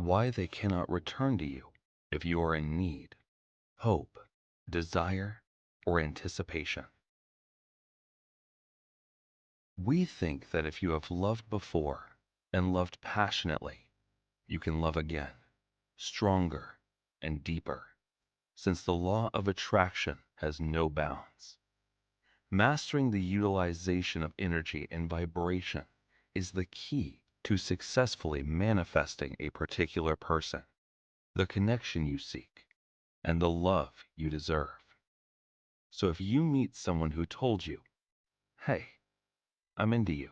why they cannot return to you if you are in need, hope, desire, or anticipation. We think that if you have loved before and loved passionately, you can love again, stronger and deeper, since the law of attraction has no bounds. Mastering the utilization of energy and vibration is the key to successfully manifesting a particular person, the connection you seek, and the love you deserve. So if you meet someone who told you, hey, I'm into you,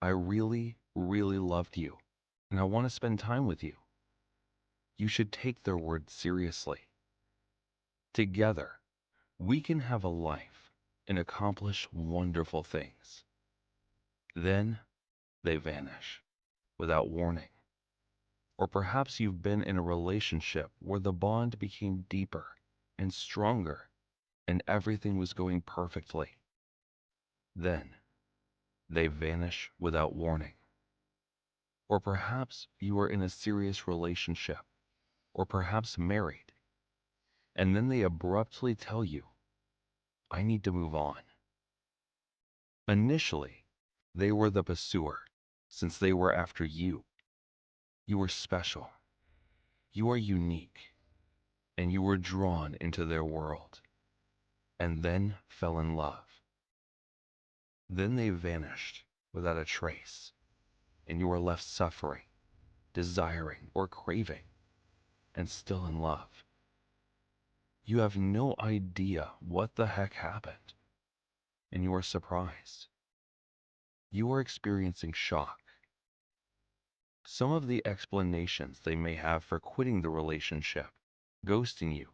I really, really loved you, and I want to spend time with you, you should take their word seriously. Together, we can have a life and accomplish wonderful things. Then they vanish without warning. Or perhaps you've been in a relationship where the bond became deeper and stronger and everything was going perfectly. Then they vanish without warning. Or perhaps you are in a serious relationship, or perhaps married, and then they abruptly tell you, I need to move on. Initially, they were the pursuer, since they were after you. You were special. You are unique, and you were drawn into their world, and then fell in love. Then they vanished without a trace, and you are left suffering, desiring, or craving, and still in love. You have no idea what the heck happened, and you are surprised. You are experiencing shock. Some of the explanations they may have for quitting the relationship, ghosting you,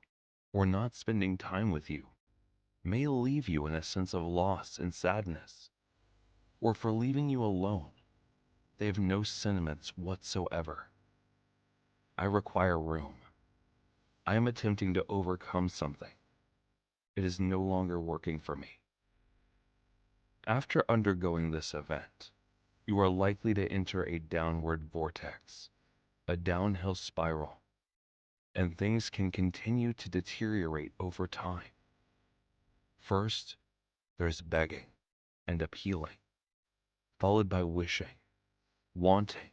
or not spending time with you may leave you in a sense of loss and sadness, or for leaving you alone. They have no sentiments whatsoever. I require room. I am attempting to overcome something. It is no longer working for me. After undergoing this event, you are likely to enter a downward vortex, a downhill spiral, and things can continue to deteriorate over time. First, there's begging and appealing, followed by wishing, wanting,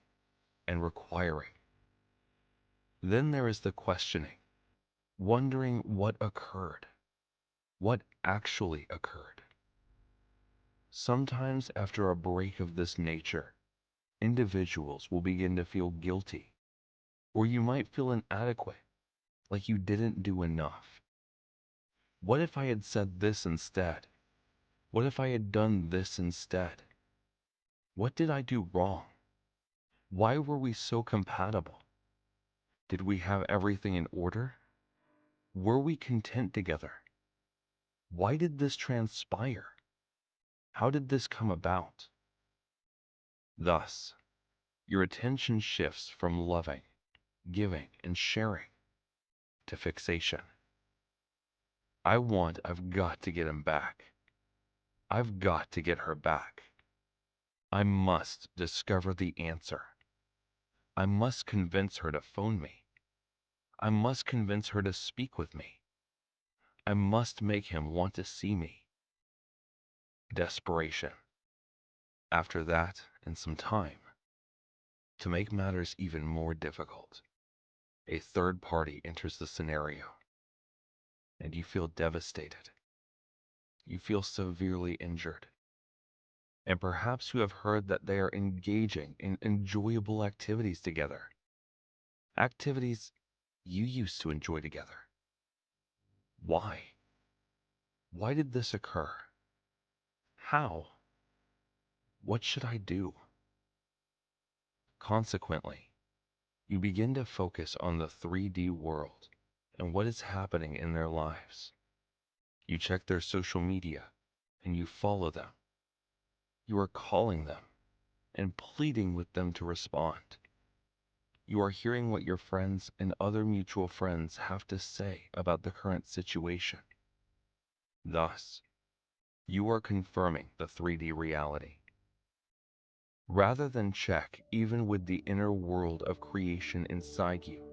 and requiring. Then there is the questioning, wondering what occurred, what actually occurred. Sometimes after a break of this nature, individuals will begin to feel guilty, or you might feel inadequate, like you didn't do enough. What if I had said this instead? What if I had done this instead? What did I do wrong? Why were we so compatible? Did we have everything in order? Were we content together? Why did this transpire? How did this come about? Thus, your attention shifts from loving, giving, and sharing to fixation. I've got to get him back. I've got to get her back. I must discover the answer. I must convince her to phone me. I must convince her to speak with me. I must make him want to see me. Desperation. After that, and some time, to make matters even more difficult, a third party enters the scenario, and you feel devastated. You feel severely injured. And perhaps you have heard that they are engaging in enjoyable activities together. Activities you used to enjoy together. Why? Why did this occur? How? What should I do? Consequently, you begin to focus on the 3D world and what is happening in their lives. You check their social media and you follow them. You are calling them and pleading with them to respond. You are hearing what your friends and other mutual friends have to say about the current situation. Thus, you are confirming the 3D reality. Rather than check even with the inner world of creation inside you,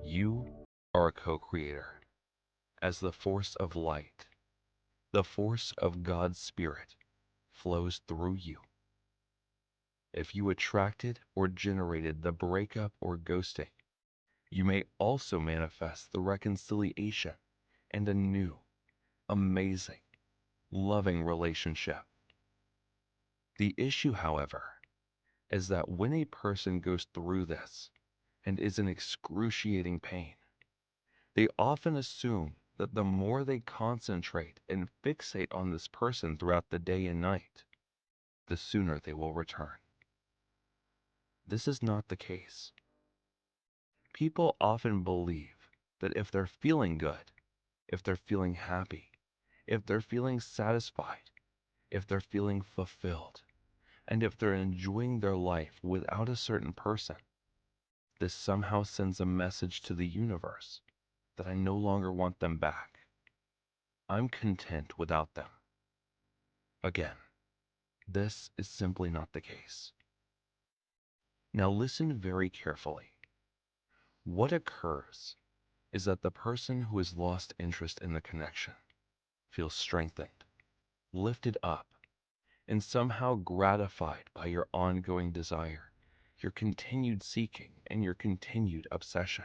you are a co-creator. As the force of light, the force of God's Spirit flows through you. If you attracted or generated the breakup or ghosting, you may also manifest the reconciliation and a new, amazing, loving relationship. The issue, however, is that when a person goes through this and is in excruciating pain, they often assume that the more they concentrate and fixate on this person throughout the day and night, the sooner they will return. This is not the case. People often believe that if they're feeling good, if they're feeling happy, if they're feeling satisfied, if they're feeling fulfilled, and if they're enjoying their life without a certain person, this somehow sends a message to the universe that I no longer want them back. I'm content without them. Again, this is simply not the case. Now listen very carefully. What occurs is that the person who has lost interest in the connection feels strengthened, lifted up, and somehow gratified by your ongoing desire, your continued seeking, and your continued obsession.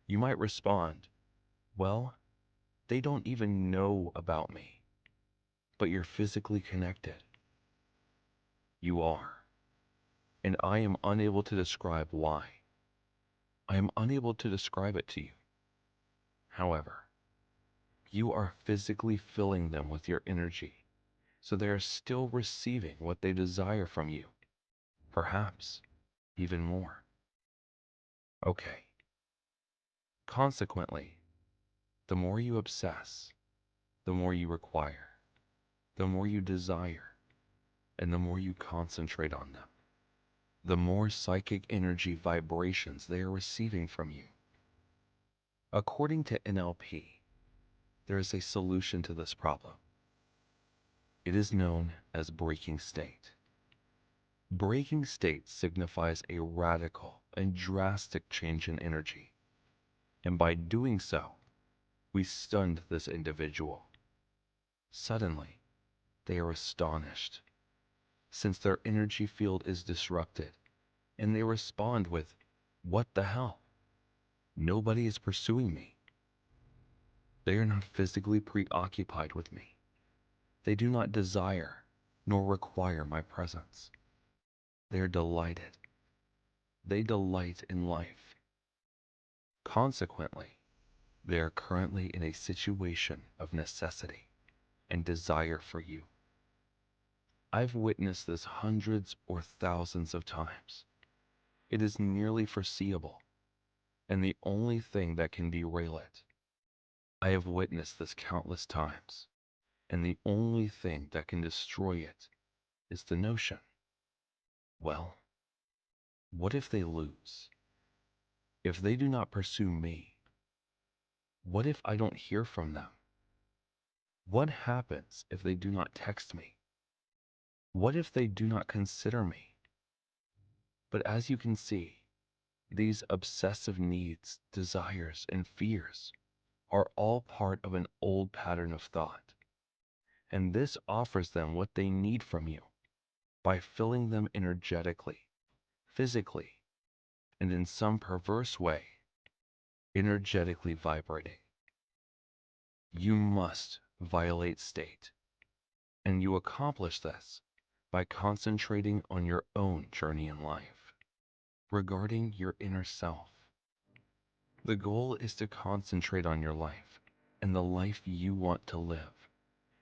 You might respond, well, they don't even know about me, but you're physically connected. You are, and I am unable to describe why. I am unable to describe it to you. However, you are physically filling them with your energy, so they are still receiving what they desire from you, perhaps even more. Okay. Consequently, the more you obsess, the more you require, the more you desire, and the more you concentrate on them, the more psychic energy vibrations they are receiving from you. According to NLP, there is a solution to this problem. It is known as breaking state. Breaking state signifies a radical and drastic change in energy, and by doing so, we stunned this individual. Suddenly, they are astonished, since their energy field is disrupted, and they respond with, "What the hell? Nobody is pursuing me." They are not physically preoccupied with me. They do not desire nor require my presence. They are delighted. They delight in life. Consequently, they are currently in a situation of necessity and desire for you. I've witnessed this hundreds or thousands of times. It is nearly foreseeable, and the only thing that can derail it. I have witnessed this countless times, and the only thing that can destroy it is the notion, well, what if they lose? If they do not pursue me? What if I don't hear from them? What happens if they do not text me? What if they do not consider me? But as you can see, these obsessive needs, desires, and fears are all part of an old pattern of thought, and this offers them what they need from you by filling them energetically, physically, and in some perverse way, energetically vibrating. You must violate state, and you accomplish this by concentrating on your own journey in life, regarding your inner self. The goal is to concentrate on your life and the life you want to live,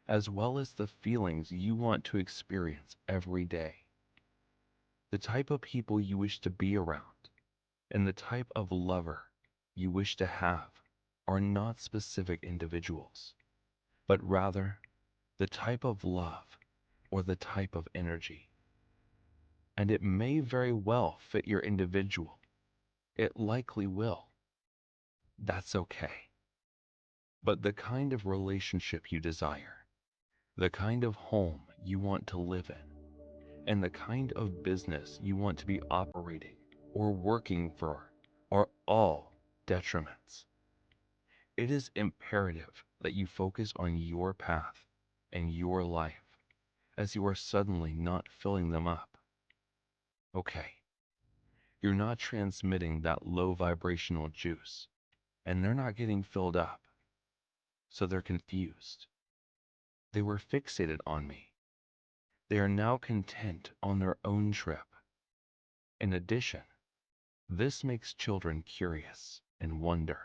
as well as the feelings you want to experience every day. The type of people you wish to be around and the type of lover you wish to have are not specific individuals, but rather the type of love or the type of energy. And it may very well fit your individual. It likely will. That's okay. But the kind of relationship you desire, the kind of home you want to live in, and the kind of business you want to be operating or working for are all detriments. It is imperative that you focus on your path and your life, as you are suddenly not filling them up. Okay, you're not transmitting that low vibrational juice, and they're not getting filled up, so they're confused. They were fixated on me. They are now content on their own trip. In addition, this makes children curious and wonder.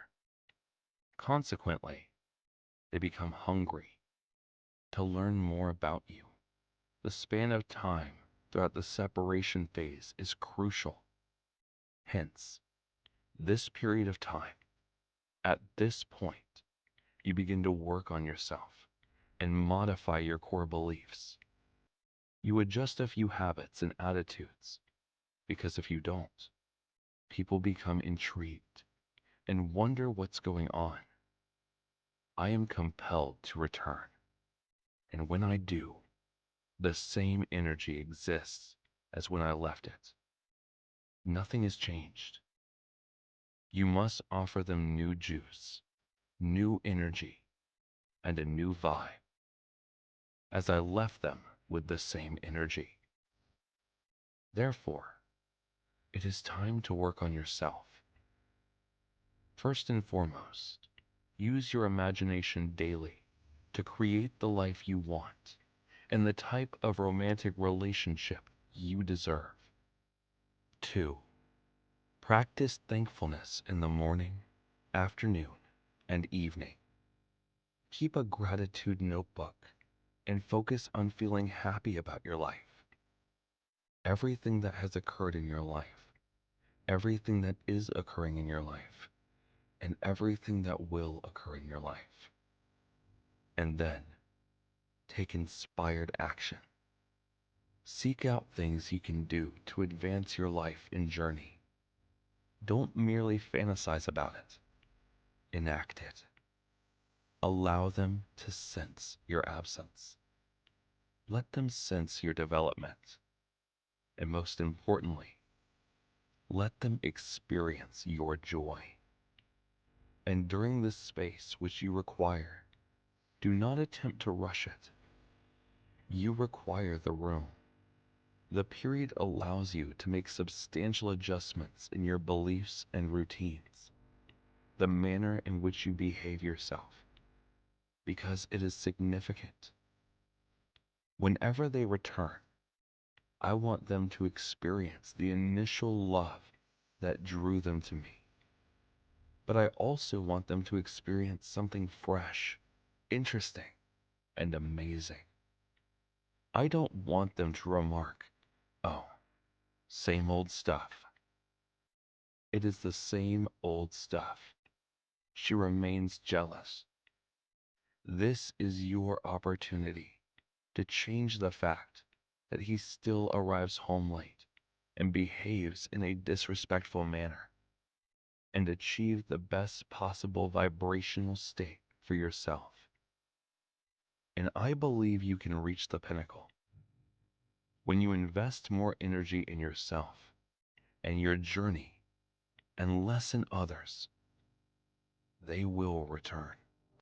Consequently, they become hungry to learn more about you. The span of time throughout the separation phase is crucial. Hence, this period of time, at this point, you begin to work on yourself and modify your core beliefs. You adjust a few habits and attitudes, because if you don't, people become intrigued and wonder what's going on. I am compelled to return, and when I do, the same energy exists as when I left it. Nothing has changed. You must offer them new juice, new energy, and a new vibe, as I left them with the same energy. Therefore, it is time to work on yourself. First and foremost, use your imagination daily to create the life you want and the type of romantic relationship you deserve. 2. Practice thankfulness in the morning, afternoon, and evening. Keep a gratitude notebook and focus on feeling happy about your life. Everything that has occurred in your life, everything that is occurring in your life, and everything that will occur in your life. And then, take inspired action. Seek out things you can do to advance your life and journey. Don't merely fantasize about it. Enact it. Allow them to sense your absence. Let them sense your development. And most importantly, let them experience your joy. And during this space which you require, do not attempt to rush it. You require the room. The period allows you to make substantial adjustments in your beliefs and routines, the manner in which you behave yourself, because it is significant. Whenever they return, I want them to experience the initial love that drew them to me. But I also want them to experience something fresh, interesting, and amazing. I don't want them to remark, "Oh, same old stuff." It is the same old stuff. She remains jealous. This is your opportunity to change the fact that he still arrives home late and behaves in a disrespectful manner, and achieve the best possible vibrational state for yourself. And I believe you can reach the pinnacle when you invest more energy in yourself and your journey and less in others. They will return.